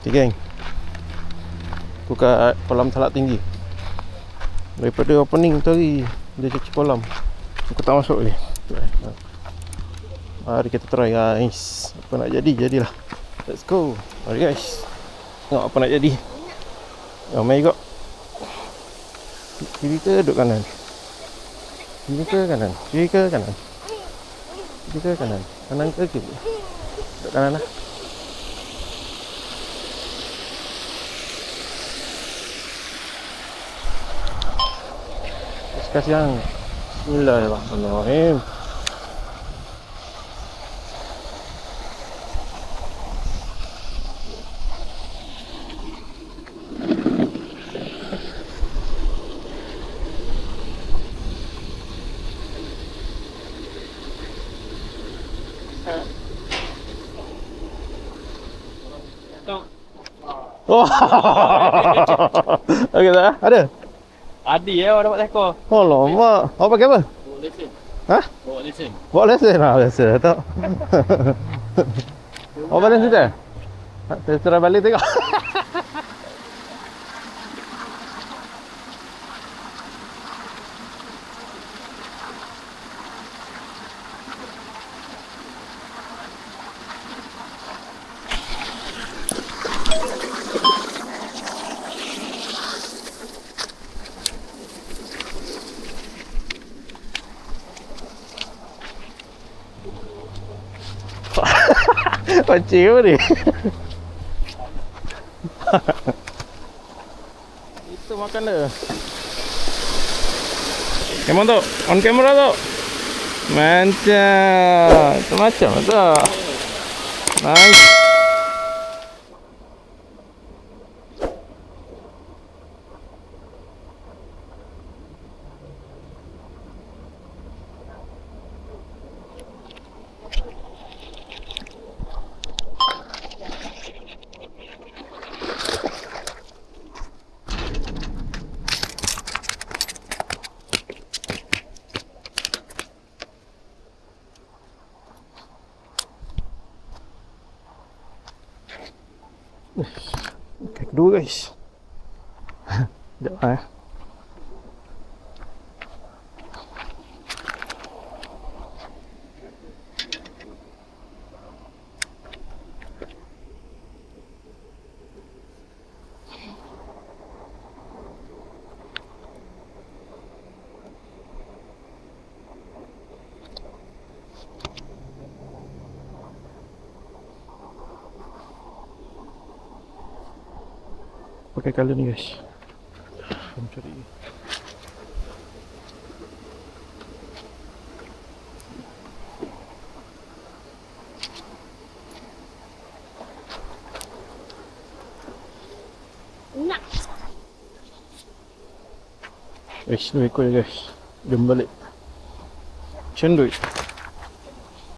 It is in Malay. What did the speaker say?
Okay geng, aku kat kolam Salak Tinggi. Daripada opening tadi dia cuci kolam, aku tak masuk lagi. Mari kita try guys. Apa nak jadi, jadilah. Let's go. Mari guys, tengok apa nak jadi. Mari go. Kiri ke duduk kanan? Kiri ke kanan? Kiri ke kanan? Kiri ke kanan? Kanan ke kiri? Duduk kanan lah. Kasihan. Bismillahirrahmanirrahim. Oh. Okey tak? Ada? Adi awak dapat tekor. Oh lama. Awak pakai apa? Bawa lesen. Ha? Bawa lesen. Bawa lesen lah, lesen tak. Awak balik situ? Saya try balik tengok. Pancing apa ni? Itu makan dia. Memang tu, on camera tu. Mantap. Itu macam tu. Nice. Okey, kedua guys. Sekejap lah pakai color ni guys. Kita cari. Nak. Guys, 2 ekor je guys. Jom balik. Cendut.